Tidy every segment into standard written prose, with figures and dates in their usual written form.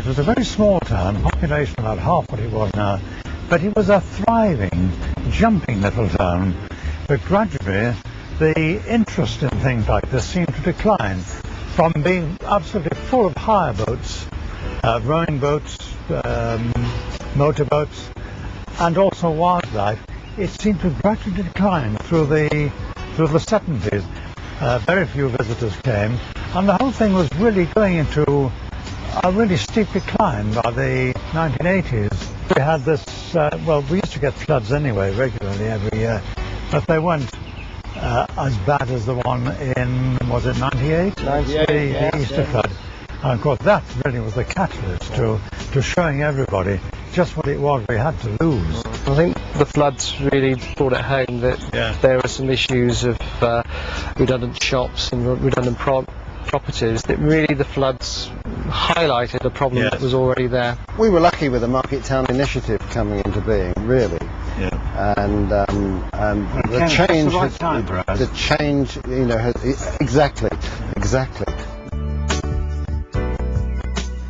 it was a very small town, population about half what it was now, but it was a thriving, jumping little town. But gradually, the interest in things like this seemed to decline from being absolutely full of hire boats, rowing boats, motorboats, and also wildlife. It seemed to gradually decline through the 70s. Very few visitors came, and the whole thing was really going into a really steep decline by the 1980s. We had this, well, we used to get floods anyway, regularly every year, but they weren't as bad as the one in, was it 98? 98, the Easter flood. And of course that really was the catalyst to showing everybody just what it was we had to lose. I think the floods really brought it home that there were some issues of redundant shops and redundant properties, that really the floods highlighted a problem that was already there. We were lucky with the Market Town Initiative coming into being, really. And the change, the change, you know, exactly.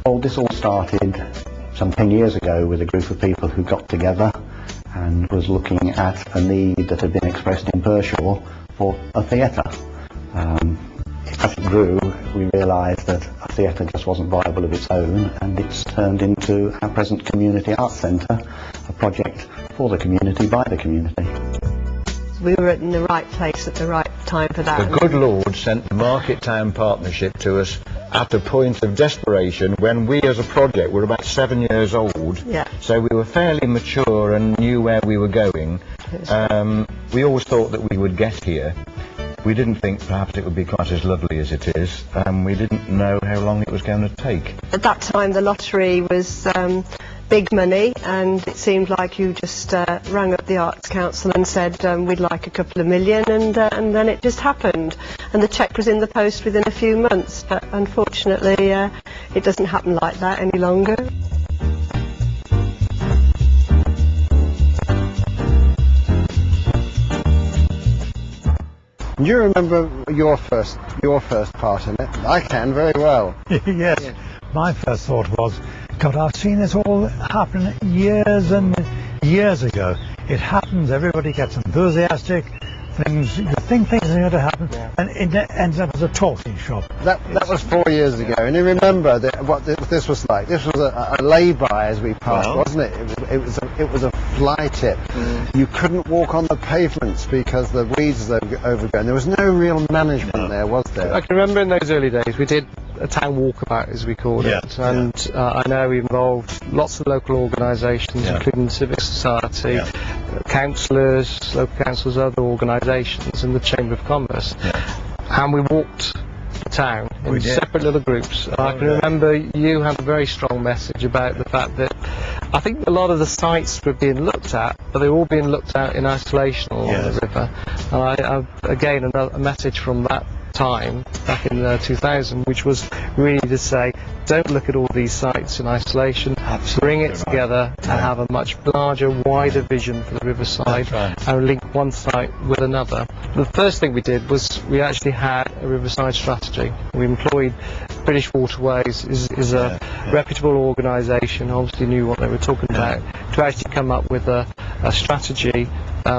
Well, this all started some 10 years ago with a group of people who got together and was looking at a need that had been expressed in Pershore for a theatre. As it grew, we realised that a theatre just wasn't viable of its own, and it's turned into our present community arts centre, a project for the community, by the community. We were in the right place at the right time for that. The good Lord sent the Market Town Partnership to us at a point of desperation when we as a project were about 7 years old. So we were fairly mature and knew where we were going. We always thought that we would get here. We didn't think perhaps it would be quite as lovely as it is, and we didn't know how long it was going to take. At that time the lottery was big money, and it seemed like you just rang up the Arts Council and said we'd like a couple of million, and then it just happened, and the cheque was in the post within a few months. But unfortunately it doesn't happen like that any longer. Do you remember your first part in it? I can very well. Yes. My first thought was, God, I've seen this all happen years and years ago. It happens, everybody gets enthusiastic, things, you think things are going to happen, and it ends up as a talking shop. That was 4 years ago, and you remember what this was like. This was a lay-by as we passed, wasn't it? It was a fly tip. You couldn't walk on the pavements because the weeds were overgrown. There was no real management there, was there? I can remember in those early days we did a town walkabout, as we called it, and I know we involved lots of local organisations, including civic society, councillors, local councils, other organisations, and the Chamber of Commerce, and we walked the town in separate little groups. I can remember you had a very strong message about the fact that I think a lot of the sites were being looked at, but they were all being looked at in isolation along the river. And I again, a message from that time back in 2000, which was really to say, don't look at all these sites in isolation, bring it together and have a much larger, wider vision for the riverside, and link one site with another. The first thing we did was we actually had a riverside strategy. We employed British Waterways, is a reputable organisation, obviously knew what they were talking about, to actually come up with a strategy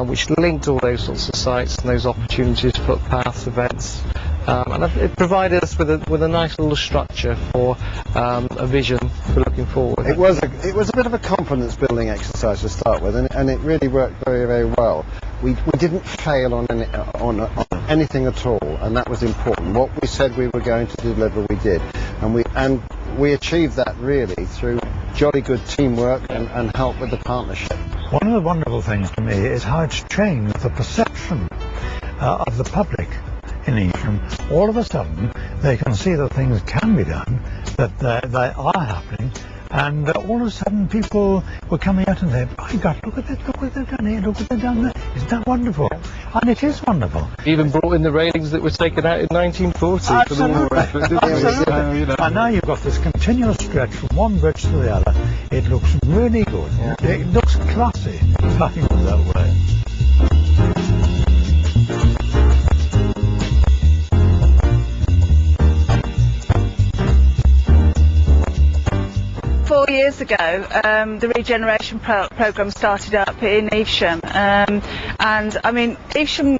which linked all those sorts of sites and those opportunities, footpaths, events, and it provided us with a nice little structure for a vision for looking forward. It was a bit of a confidence building exercise to start with, and it really worked very, very well. We didn't fail on anything at all, and that was important. What we said we were going to deliver, we did, and we achieved that really through jolly good teamwork and help with the partnership. One of the wonderful things to me is how it's changed the perception of the public in Evesham. All of a sudden they can see that things can be done, that they are happening, and all of a sudden people were coming out and saying, my God, look at that, look what they've done here, look what they've done there. Isn't that wonderful? And it is wonderful. Even brought in the railings that were taken out in 1940. Absolutely. Absolutely. And now you've got this continuous stretch from one bridge to the other. It looks really good. It looks classy, if I can put it that way. years ago, the regeneration programme started up in Evesham, and I mean, Evesham,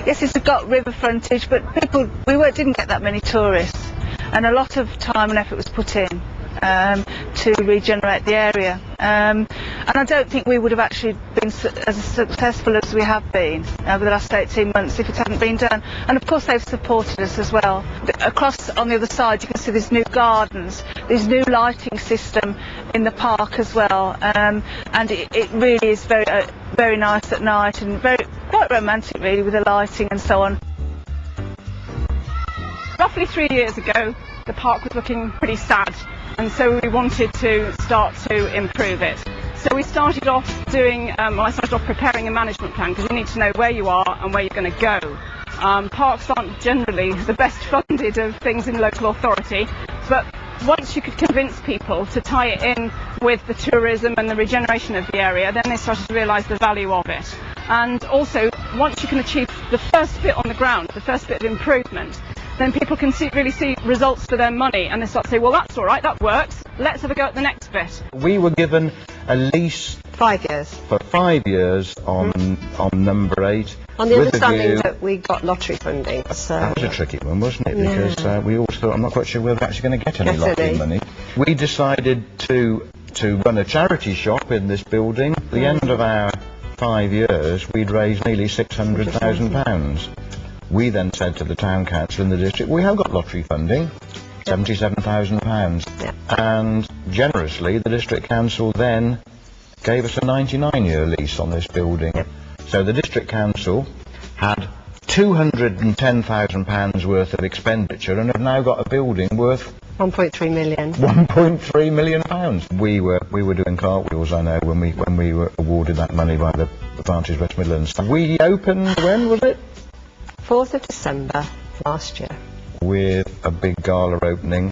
yes, it's got river frontage, but didn't get that many tourists, and a lot of time and effort was put in to regenerate the area, and I don't think we would have actually been as successful as we have been over the last 18 months if it hadn't been done. And of course they've supported us as well. Across on the other side you can see there's new gardens, there's new lighting system in the park as well, and it really is very nice at night and quite romantic really, with the lighting and so on. Roughly 3 years ago the park was looking pretty sad, and so we wanted to start to improve it. So we started off preparing a management plan, because you need to know where you are and where you're going to go. Parks aren't generally the best funded of things in local authority, but once you could convince people to tie it in with the tourism and the regeneration of the area, then they started to realise the value of it. And also, once you can achieve the first bit on the ground, the first bit of improvement, then people can really see results for their money, and they start to say, well, that's all right, that works, let's have a go at the next bit. We were given a lease 5 years. For 5 years on number 8. On the understanding that we got lottery funding. So that was a tricky one, wasn't it? Because we always thought, I'm not quite sure we're actually going to get any lottery money. We decided to run a charity shop in this building. At the end of our 5 years, we'd raised nearly £600,000. We then said to the town council and the district, we have got lottery funding, £77,000. Yeah. And generously, the district council then gave us a 99-year lease on this building. Yep. So the district council had £210,000 worth of expenditure and have now got a building worth 1.3 million. 1.3 million pounds. We were doing cartwheels, I know, when we were awarded that money by the Advantage West Midlands. We opened, when was it? 4th of December last year. With a big gala opening.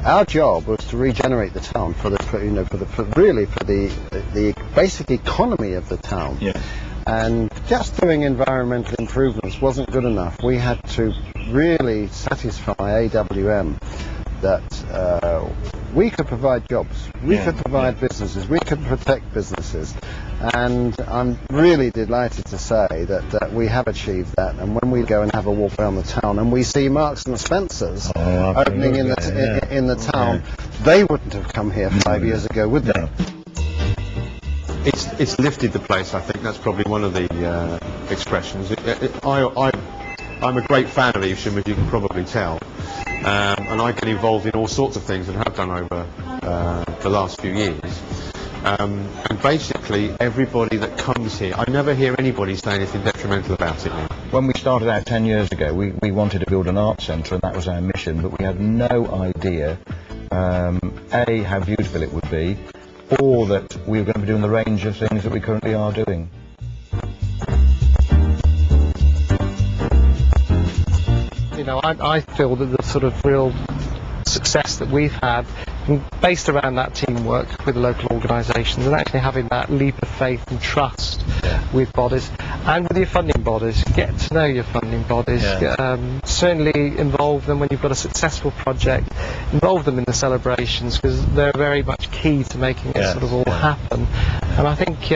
Our job was to regenerate the town for the basic economy of the town. Yeah. And just doing environmental improvements wasn't good enough. We had to really satisfy AWM that we could provide jobs, we could provide businesses, we could protect businesses, and I'm really delighted to say that we have achieved that. And when we go and have a walk around the town and we see Marks and Spencer's opening in the town, they wouldn't have come here 5 years ago, would they? It's lifted the place. I think that's probably one of the expressions. I'm a great fan of Evesham, as you can probably tell, and I get involved in all sorts of things and have done over the last few years. And basically, everybody that comes here, I never hear anybody say anything detrimental about it now. When we started out 10 years ago, we wanted to build an art centre, and that was our mission, but we had no idea, A, how beautiful it would be, or that we were going to be doing the range of things that we currently are doing. You know, I feel that the sort of real success that we've had based around that teamwork with local organisations and actually having that leap of faith and trust with bodies and with your funding bodies. Get to know your funding bodies. Certainly involve them when you've got a successful project. Involve them in the celebrations, because they're very much key to making it sort of all happen. And I think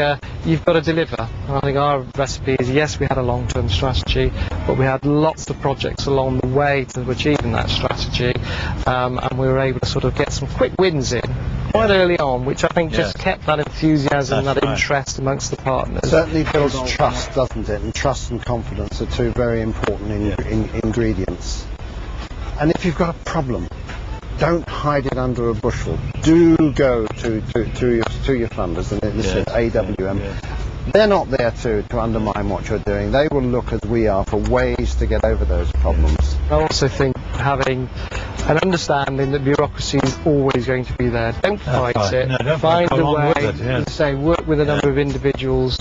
you've got to deliver. And I think our recipe is, yes, we had a long-term strategy, but we had lots of projects along the way to achieving that strategy, and we were able to sort of get some quick wins in quite early on, which I think just kept that enthusiasm, that interest amongst the partners. Certainly builds trust, doesn't it? And trust and confidence are two very important ingredients. And if you've got a problem, don't hide it under a bushel. Do go to your funders, and this is AWM. They're not there to undermine what you're doing. They will look, as we are, for ways to get over those problems. I also think having an understanding that bureaucracy is always going to be there. Don't fight it. No, find a way to say, work with a number of individuals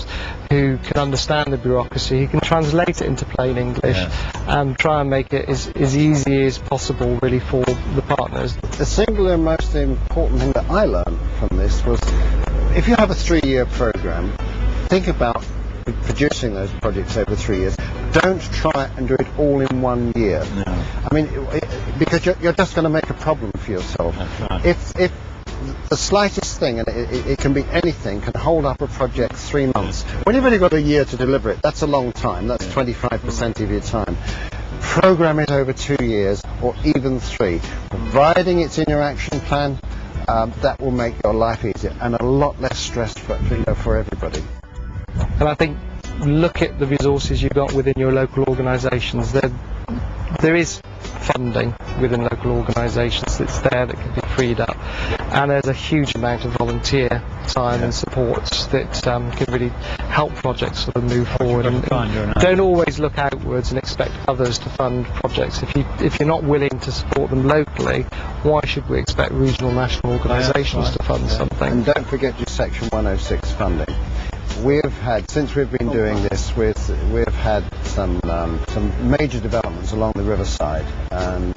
who can understand the bureaucracy, who can translate it into plain English, and try and make it as easy as possible, really, for the partners. The single and most important thing that I learned from this was, if you have a 3-year programme, think about producing those projects over 3 years. Don't try and do it all in 1 year. No. I mean, because you're just going to make a problem for yourself. That's right. If the slightest thing, and it can be anything, can hold up a project 3 months. When you've only got a year to deliver it, that's a long time. That's 25% of your time. Program it over 2 years or even 3. Providing it's in your action plan, that will make your life easier and a lot less stress for everybody. And I think look at the resources you've got within your local organisations. There is funding within local organisations that's there that can be freed up, and there's a huge amount of volunteer time and support that can really help projects sort of move forward. And don't always look outwards and expect others to fund projects. If you're not willing to support them locally, why should we expect regional, national organisations to fund something? And don't forget your Section 106 funding. We've had, since we've been doing this, we've had some major developments along the riverside, and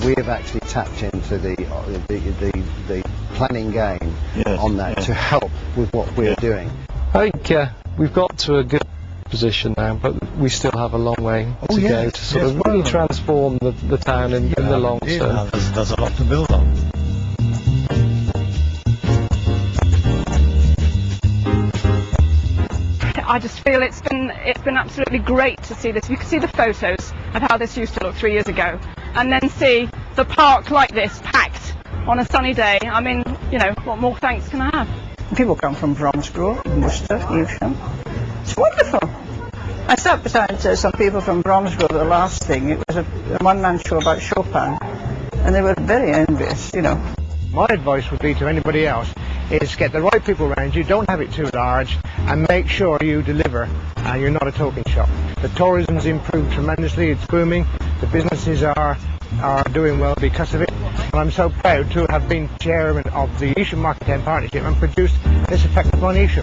we have actually tapped into the planning game on that to help with what we're doing. I think we've got to a good position now, but we still have a long way to go to sort of really transform the town in the long term. There's a lot to build on. I just feel it's been absolutely great to see this. You can see the photos of how this used to look 3 years ago, and then see the park like this, packed on a sunny day. I mean, you know, what more thanks can I have? People come from Bromsgrove, Worcester, Evesham. It's wonderful. I sat beside some people from Bromsgrove, the last thing. It was a one-man show about Chopin, and they were very envious, you know. My advice would be to anybody else is get the right people around you, don't have it too large, and make sure you deliver and you're not a token shop. The tourism's improved tremendously, it's booming, the businesses are doing well because of it, and I'm so proud to have been chairman of the Evesham Market Town Partnership and produced this effect upon Evesham.